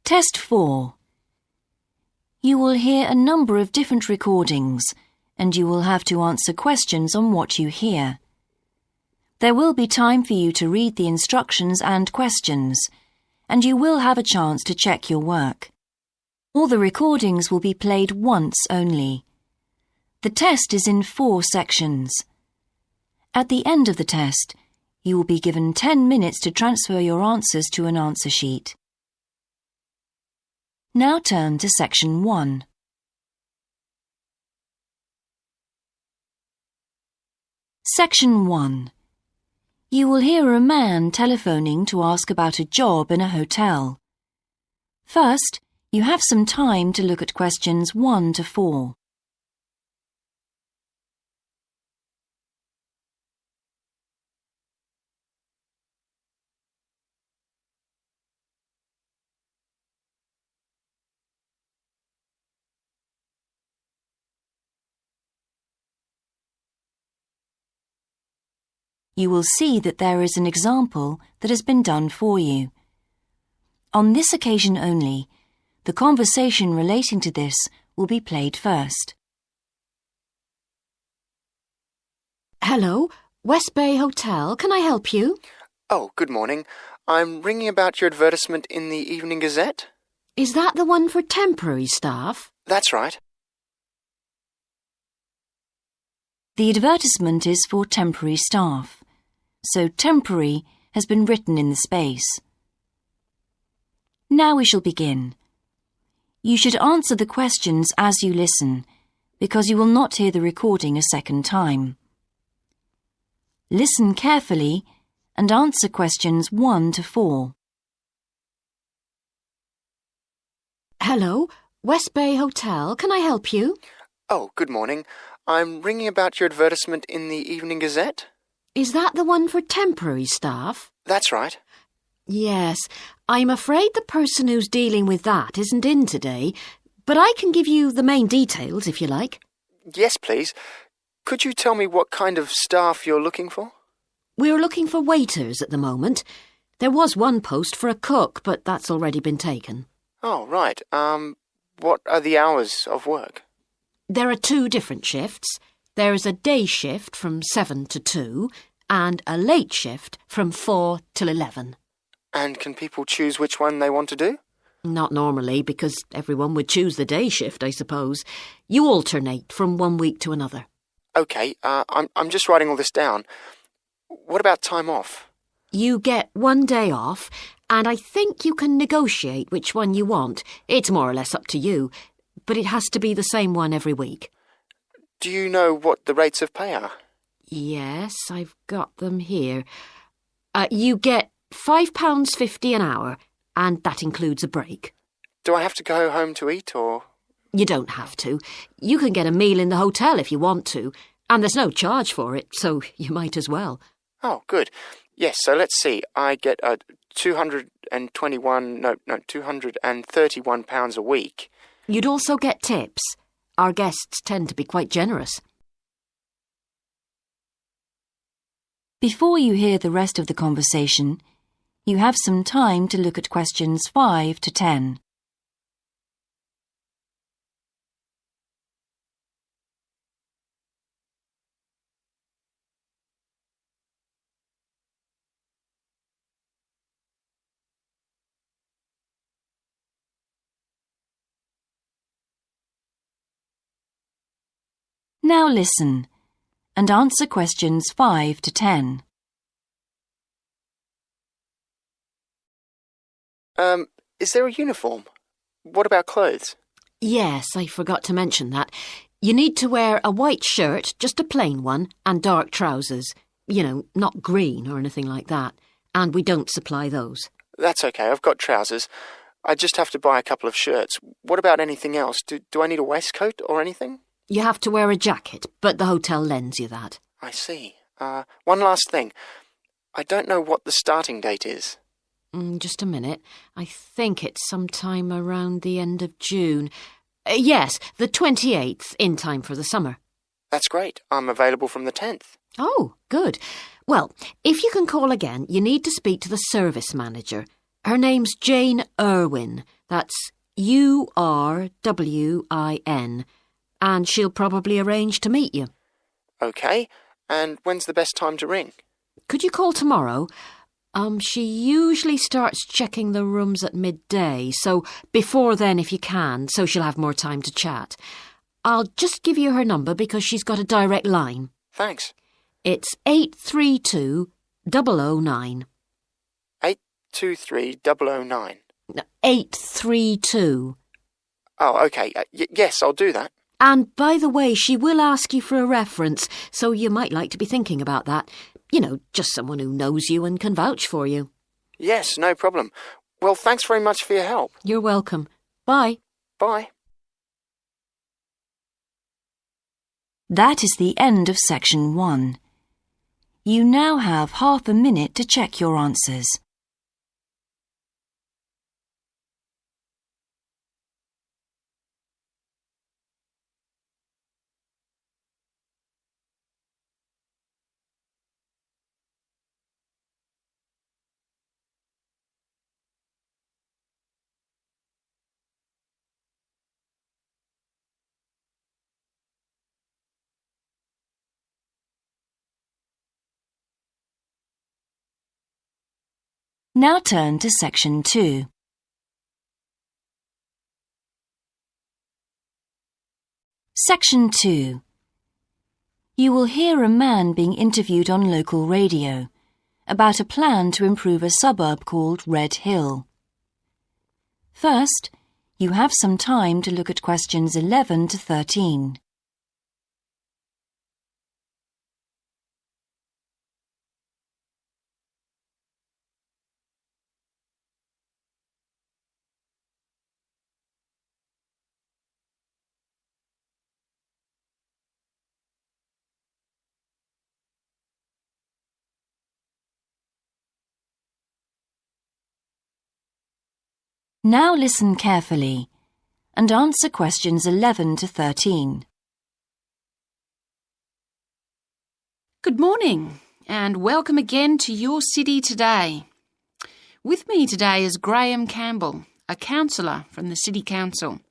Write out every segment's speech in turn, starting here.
Test 4. You will hear a number of different recordings, and you will have to answer questions on what you hear. There will be time for you to read the instructions and questions, and you will have a chance to check your work. All the recordings will be played once only. The test is in 4 sections. At the end of the test, you will be given 10 minutes to transfer your answers to an answer sheet. Now turn to Section 1. Section 1. You will hear a man telephoning to ask about a job in a hotel. First, you have some time to look at questions 1 to 4. You will see that there is an example that has been done for you. On this occasion only, the conversation relating to this will be played first. Hello, West Bay Hotel. Can I help you? Oh, good morning. I'm ringing about your advertisement in the Evening Gazette. Is that the one for temporary staff? That's right. The advertisement is for temporary staff, so temporary has been written in the space. Now we shall begin. You should answer the questions as you listen, because you will not hear the recording a second time. Listen carefully and answer questions 1 to 4. Hello, West Bay Hotel. Can I help you? Oh, good morning. I'm ringing about your advertisement in the Evening Gazette. Is that the one for temporary staff? That's right. Yes, I'm afraid the person who's dealing with that isn't in today, but I can give you the main details if you like. Yes, please. Could you tell me what kind of staff you're looking for? We're looking for waiters at the moment. There was one post for a cook, but that's already been taken. Oh, right. What are the hours of work? There are 2 different shifts. There is a day shift from 7 to 2 and a late shift from 4 till 11. And can people choose which one they want to do? Not normally, because everyone would choose the day shift, I suppose. You alternate from one week to another. OK, I'm just writing all this down. What about time off? You get 1 day off, and I think you can negotiate which one you want. It's more or less up to you, but it has to be the same one every week. Do you know what the rates of pay are? Yes, I've got them here. You get £5.50 an hour, and that includes a break. Do I have to go home to eat, or...? You don't have to. You can get a meal in the hotel if you want to, and there's no charge for it, so you might as well. Oh, good. Yes, so let's see. I get £231 a week. You'd also get tips. Our guests tend to be quite generous. Before you hear the rest of the conversation, you have some time to look at questions 5 to 10. Now listen and answer questions 5 to 10. Is there a uniform? What about clothes? Yes, I forgot to mention that. You need to wear a white shirt, just a plain one, and dark trousers. You know, not green or anything like that. And we don't supply those. That's okay, I've got trousers. I just have to buy a couple of shirts. What about anything else? Do I need a waistcoat or anything? You have to wear a jacket, but the hotel lends you that. I see. One last thing. I don't know what the starting date is. Just a minute. I think it's sometime around the end of June. Yes, the 28th, in time for the summer. That's great. I'm available from the 10th. Oh, good. Well, if you can call again, you need to speak to the service manager. Her name's Jane Irwin. That's URWIN, and she'll probably arrange to meet you. OK, and when's the best time to ring? Could you call tomorrow? She usually starts checking the rooms at midday, so before then if you can, so she'll have more time to chat. I'll just give you her number because she's got a direct line. Thanks. It's 832 009. 823 009. No, 832. Oh, OK. Yes, I'll do that. And by the way, she will ask you for a reference, so you might like to be thinking about that. You know, just someone who knows you and can vouch for you. Yes, no problem. Well, thanks very much for your help. You're welcome. Bye. Bye. That is the end of section 1. You now have half a minute to check your answers. Now turn to section 2. Section 2. You will hear a man being interviewed on local radio about a plan to improve a suburb called Red Hill. First, you have some time to look at questions 11 to 13. Now listen carefully and answer questions 11 to 13. Good morning and welcome again to your city today. With me today is Graham Campbell, a councillor from the City Council.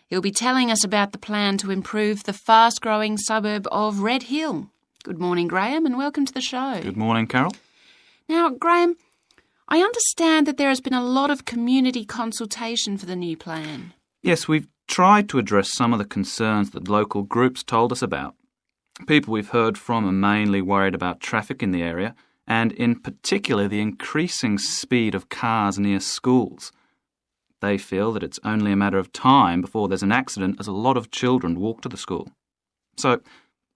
He'll be telling us about the plan to improve the fast-growing suburb of Red Hill. Good morning, Graham, and welcome to the show. Good morning, Carol. Now, Graham, I understand that there has been a lot of community consultation for the new plan. Yes, we've tried to address some of the concerns that local groups told us about. People we've heard from are mainly worried about traffic in the area and in particular the increasing speed of cars near schools. They feel that it's only a matter of time before there's an accident as a lot of children walk to the school. So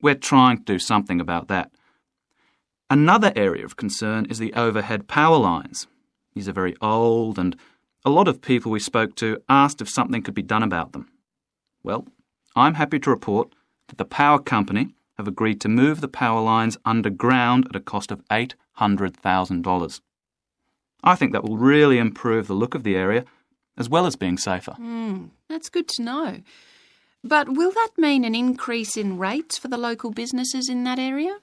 we're trying to do something about that. Another area of concern is the overhead power lines. These are very old and a lot of people we spoke to asked if something could be done about them. Well, I'm happy to report that the power company have agreed to move the power lines underground at a cost of $800,000. I think that will really improve the look of the area as well as being safer. That's good to know. But will that mean an increase in rates for the local businesses in that area?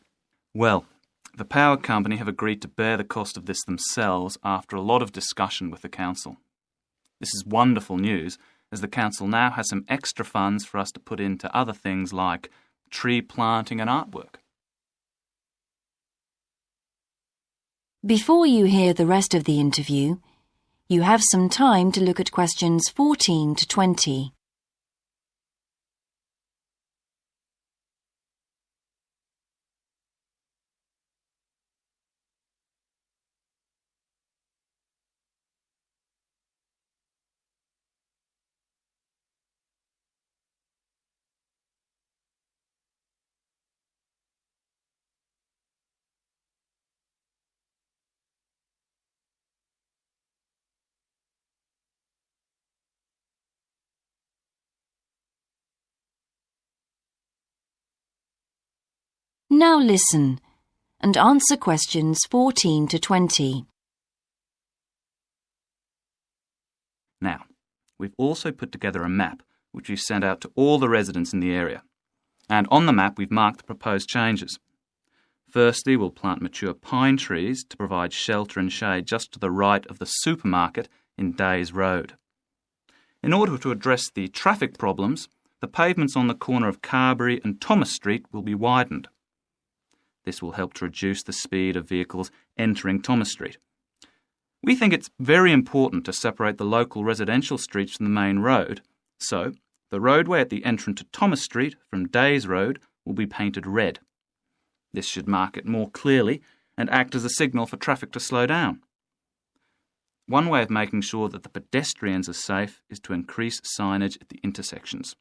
Well, the power company have agreed to bear the cost of this themselves after a lot of discussion with the council. This is wonderful news, as the council now has some extra funds for us to put into other things like tree planting and artwork. Before you hear the rest of the interview, you have some time to look at questions 14 to 20. Now listen and answer questions 14 to 20. Now, we've also put together a map which we've sent out to all the residents in the area. And on the map we've marked the proposed changes. Firstly, we'll plant mature pine trees to provide shelter and shade just to the right of the supermarket in Days Road. In order to address the traffic problems, the pavements on the corner of Carberry and Thomas Street will be widened. This will help to reduce the speed of vehicles entering Thomas Street. We think it's very important to separate the local residential streets from the main road, so the roadway at the entrance to Thomas Street from Days Road will be painted red. This should mark it more clearly and act as a signal for traffic to slow down. One way of making sure that the pedestrians are safe is to increase signage at the intersections.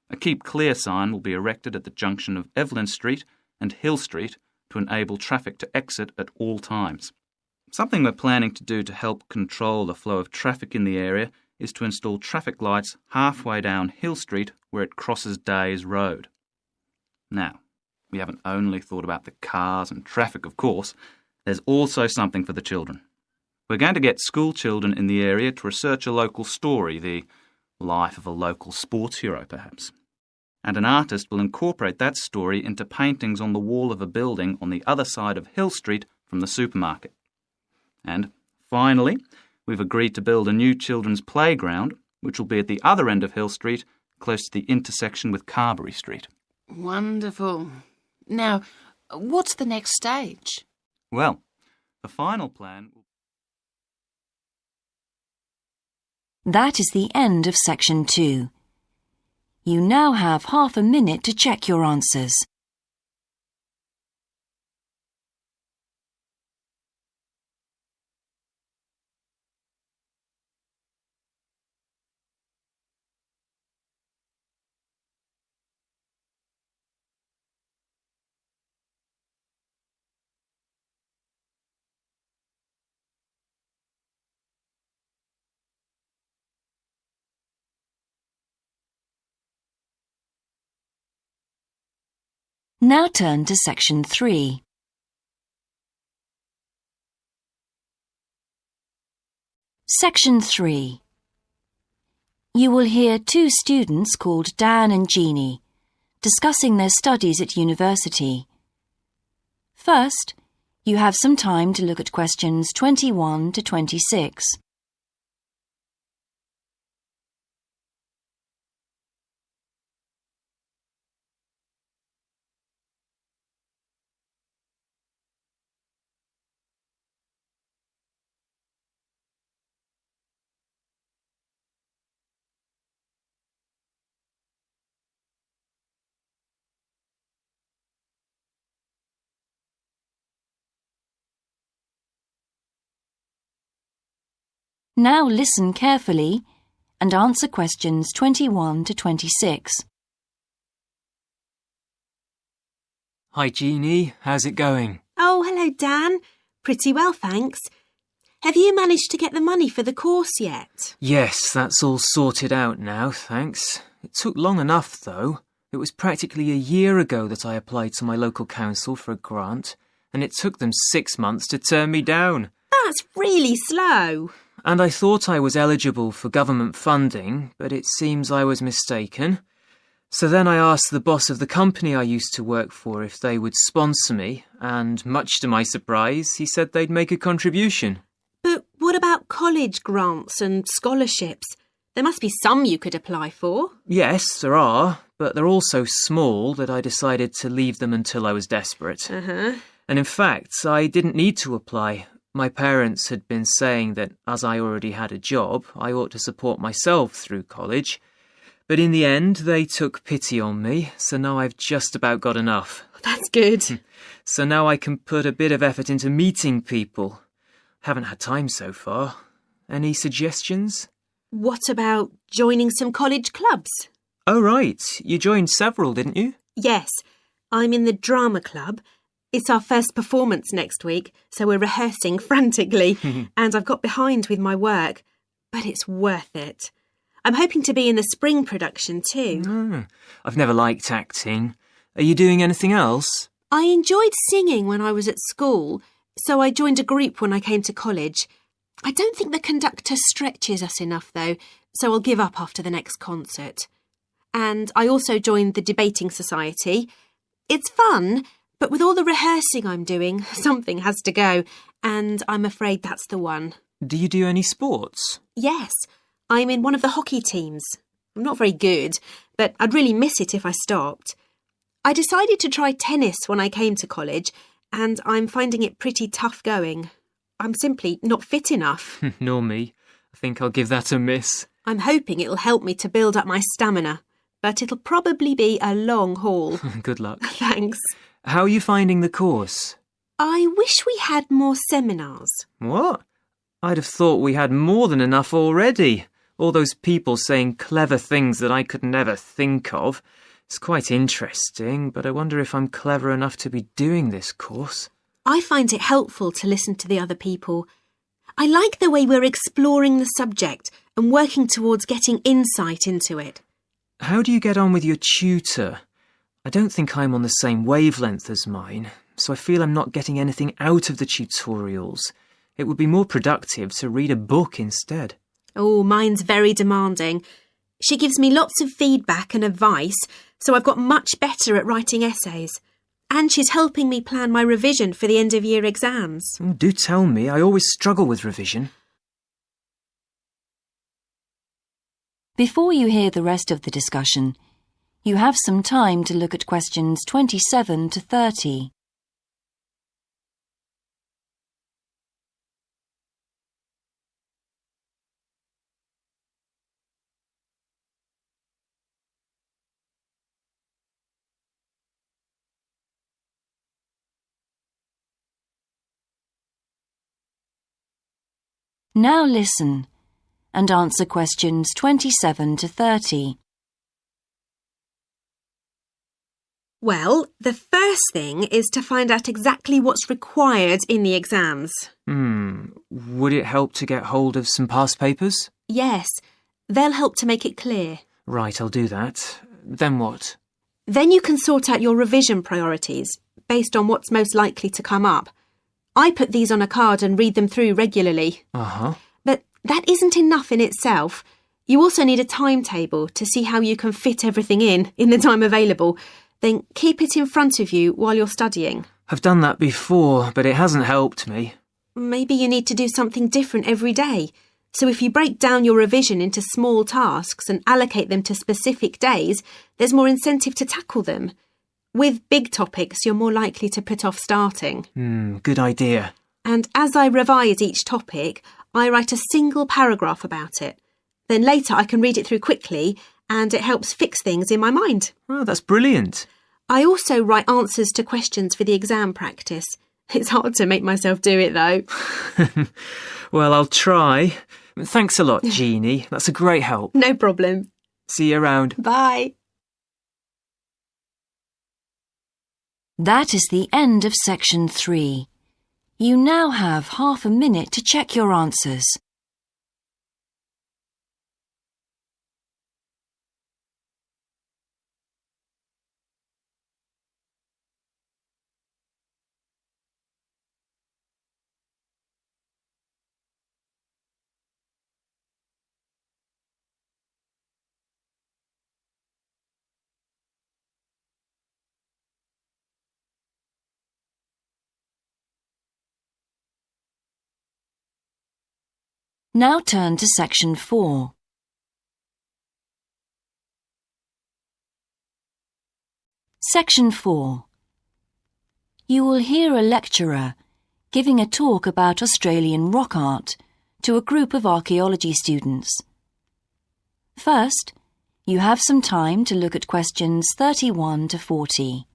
A Keep Clear sign will be erected at the junction of Evelyn Street and Hill Street to enable traffic to exit at all times. Something we're planning to do to help control the flow of traffic in the area is to install traffic lights halfway down Hill Street where it crosses Days Road. Now, we haven't only thought about the cars and traffic, of course. There's also something for the children. We're going to get school children in the area to research a local story, the life of a local sports hero, perhaps. And an artist will incorporate that story into paintings on the wall of a building on the other side of Hill Street from the supermarket. And finally, we've agreed to build a new children's playground, which will be at the other end of Hill Street, close to the intersection with Carberry Street. Wonderful. Now, what's the next stage? Well, the final plan... That is the end of section 2. You now have half a minute to check your answers. Now turn to section 3. Section 3. You will hear two students called Dan and Jeannie discussing their studies at university. First, you have some time to look at questions 21 to 26. Now listen carefully and answer questions 21 to 26. Hi Jeannie, how's it going? Oh, hello Dan. Pretty well, thanks. Have you managed to get the money for the course yet? Yes, that's all sorted out now, thanks. It took long enough though. It was practically a year ago that I applied to my local council for a grant, and it took them 6 months to turn me down. That's really slow. And I thought I was eligible for government funding, but it seems I was mistaken. So then I asked the boss of the company I used to work for if they would sponsor me, and much to my surprise, he said they'd make a contribution. But what about college grants and scholarships? There must be some you could apply for. Yes, there are, but they're all so small that I decided to leave them until I was desperate. Uh-huh. And in fact, I didn't need to apply. My parents had been saying that as I already had a job, I ought to support myself through college. But in the end, they took pity on me, so now I've just about got enough. That's good. So now I can put a bit of effort into meeting people. Haven't had time so far. Any suggestions? What about joining some college clubs? Oh, right. You joined several, didn't you? Yes, I'm in the drama club. It's our first performance next week, so we're rehearsing frantically, and I've got behind with my work, but it's worth it. I'm hoping to be in the spring production too. I've never liked acting. Are you doing anything else? I enjoyed singing when I was at school, so I joined a group when I came to college. I don't think the conductor stretches us enough, though, so I'll give up after the next concert. And I also joined the debating society. It's fun, but with all the rehearsing I'm doing, something has to go, and I'm afraid that's the one. Do you do any sports? Yes, I'm in one of the hockey teams. I'm not very good, but I'd really miss it if I stopped. I decided to try tennis when I came to college, and I'm finding it pretty tough going. I'm simply not fit enough. Nor me. I think I'll give that a miss. I'm hoping it'll help me to build up my stamina, but it'll probably be a long haul. Good luck. Thanks. How are you finding the course? I wish we had more seminars. What? I'd have thought we had more than enough already. All those people saying clever things that I could never think of. It's quite interesting, but I wonder if I'm clever enough to be doing this course. I find it helpful to listen to the other people. I like the way we're exploring the subject and working towards getting insight into it. How do you get on with your tutor? I don't think I'm on the same wavelength as mine, so I feel I'm not getting anything out of the tutorials. It would be more productive to read a book instead. Oh, mine's very demanding. She gives me lots of feedback and advice, so I've got much better at writing essays. And she's helping me plan my revision for the end-of-year exams. Oh, do tell me, I always struggle with revision. Before you hear the rest of the discussion, you have some time to look at questions 27 to 30. Now listen and answer questions 27 to 30. Well, the first thing is to find out exactly what's required in the exams. Would it help to get hold of some past papers? Yes, they'll help to make it clear. Right, I'll do that. Then what? Then you can sort out your revision priorities based on what's most likely to come up. I put these on a card and read them through regularly. Uh-huh. But that isn't enough in itself. You also need a timetable to see how you can fit everything in the time available. Then keep it in front of you while you're studying. I've done that before, but it hasn't helped me. Maybe you need to do something different every day. So if you break down your revision into small tasks and allocate them to specific days, there's more incentive to tackle them. With big topics, you're more likely to put off starting. Good idea. And as I revise each topic, I write a single paragraph about it. Then later I can read it through quickly and it helps fix things in my mind. Oh, that's brilliant. I also write answers to questions for the exam practice. It's hard to make myself do it though. Well, I'll try. Thanks a lot, Jeannie. That's a great help. No problem. See you around. Bye. That is the end of section 3. You now have half a minute to check your answers. Now turn to section 4. Section 4. You will hear a lecturer giving a talk about Australian rock art to a group of archaeology students. First, you have some time to look at questions 31 to 40.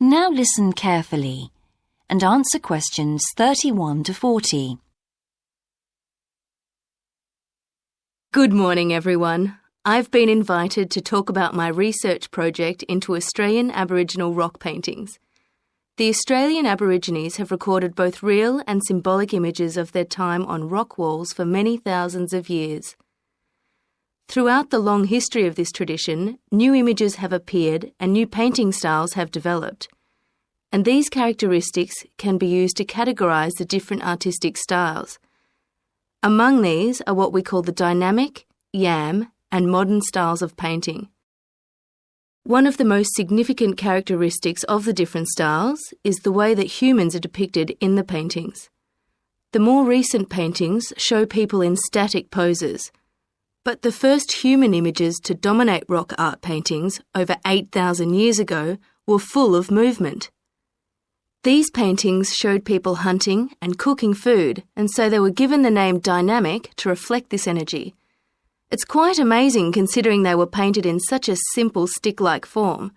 Now listen carefully and answer questions 31 to 40. Good morning, everyone. I've been invited to talk about my research project into Australian Aboriginal rock paintings. The Australian Aborigines have recorded both real and symbolic images of their time on rock walls for many thousands of years. Throughout the long history of this tradition, new images have appeared and new painting styles have developed. And these characteristics can be used to categorise the different artistic styles. Among these are what we call the dynamic, yam, and modern styles of painting. One of the most significant characteristics of the different styles is the way that humans are depicted in the paintings. The more recent paintings show people in static poses, but the first human images to dominate rock art paintings over 8,000 years ago were full of movement. These paintings showed people hunting and cooking food, and so they were given the name dynamic to reflect this energy. It's quite amazing considering they were painted in such a simple stick-like form.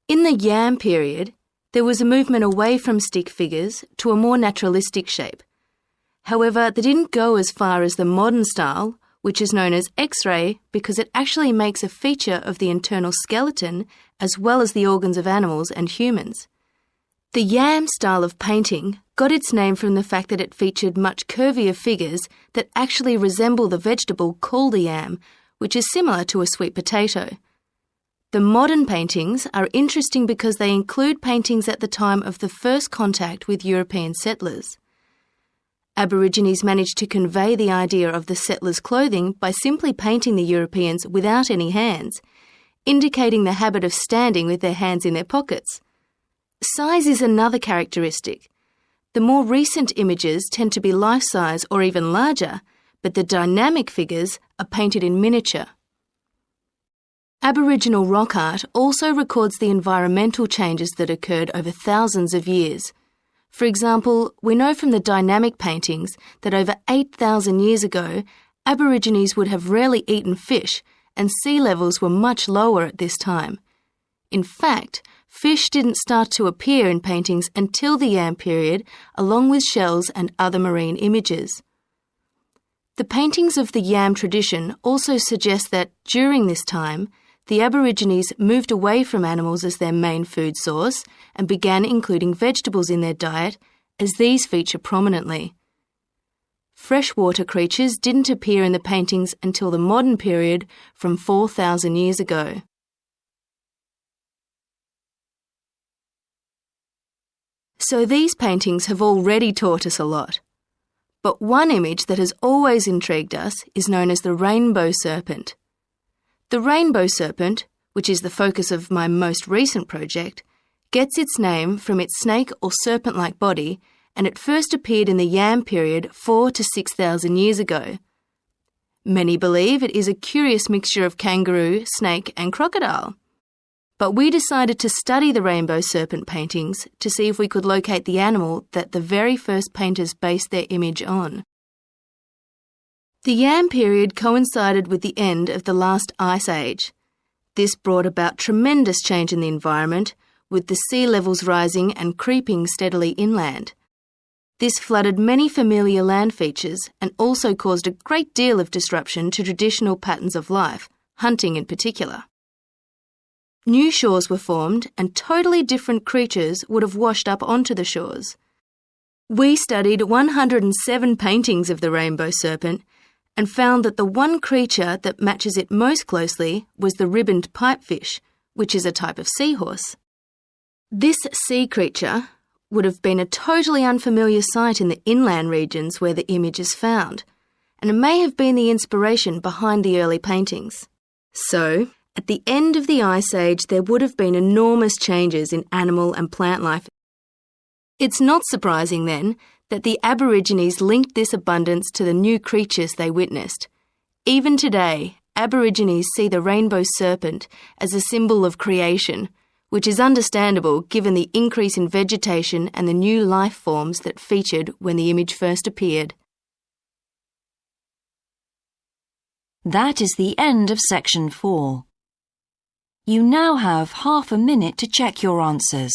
In the yam period, there was a movement away from stick figures to a more naturalistic shape. However, they didn't go as far as the modern style, which is known as X-ray because it actually makes a feature of the internal skeleton as well as the organs of animals and humans. The yam style of painting got its name from the fact that it featured much curvier figures that actually resemble the vegetable called a yam, which is similar to a sweet potato. The modern paintings are interesting because they include paintings at the time of the first contact with European settlers. Aborigines managed to convey the idea of the settlers' clothing by simply painting the Europeans without any hands, indicating the habit of standing with their hands in their pockets. Size is another characteristic. The more recent images tend to be life-size or even larger, but the dynamic figures are painted in miniature. Aboriginal rock art also records the environmental changes that occurred over thousands of years. For example, we know from the dynamic paintings that over 8,000 years ago, Aborigines would have rarely eaten fish and sea levels were much lower at this time. In fact, fish didn't start to appear in paintings until the yam period, along with shells and other marine images. The paintings of the yam tradition also suggest that during this time, the Aborigines moved away from animals as their main food source and began including vegetables in their diet, as these feature prominently. Freshwater creatures didn't appear in the paintings until the modern period from 4,000 years ago. So these paintings have already taught us a lot. But one image that has always intrigued us is known as the rainbow serpent. The rainbow serpent, which is the focus of my most recent project, gets its name from its snake or serpent-like body, and it first appeared in the yam period 4,000 to 6,000 years ago. Many believe it is a curious mixture of kangaroo, snake and crocodile. But we decided to study the rainbow serpent paintings to see if we could locate the animal that the very first painters based their image on. The yam period coincided with the end of the last ice age. This brought about tremendous change in the environment, with the sea levels rising and creeping steadily inland. This flooded many familiar land features and also caused a great deal of disruption to traditional patterns of life, hunting in particular. New shores were formed and totally different creatures would have washed up onto the shores. We studied 107 paintings of the rainbow serpent and found that the one creature that matches it most closely was the ribboned pipefish, which is a type of seahorse. This sea creature would have been a totally unfamiliar sight in the inland regions where the image is found, and it may have been the inspiration behind the early paintings. So, at the end of the Ice Age, there would have been enormous changes in animal and plant life. It's not surprising, then, that the Aborigines linked this abundance to the new creatures they witnessed. Even today, Aborigines see the rainbow serpent as a symbol of creation, which is understandable given the increase in vegetation and the new life forms that featured when the image first appeared. That is the end of section 4. You now have half a minute to check your answers.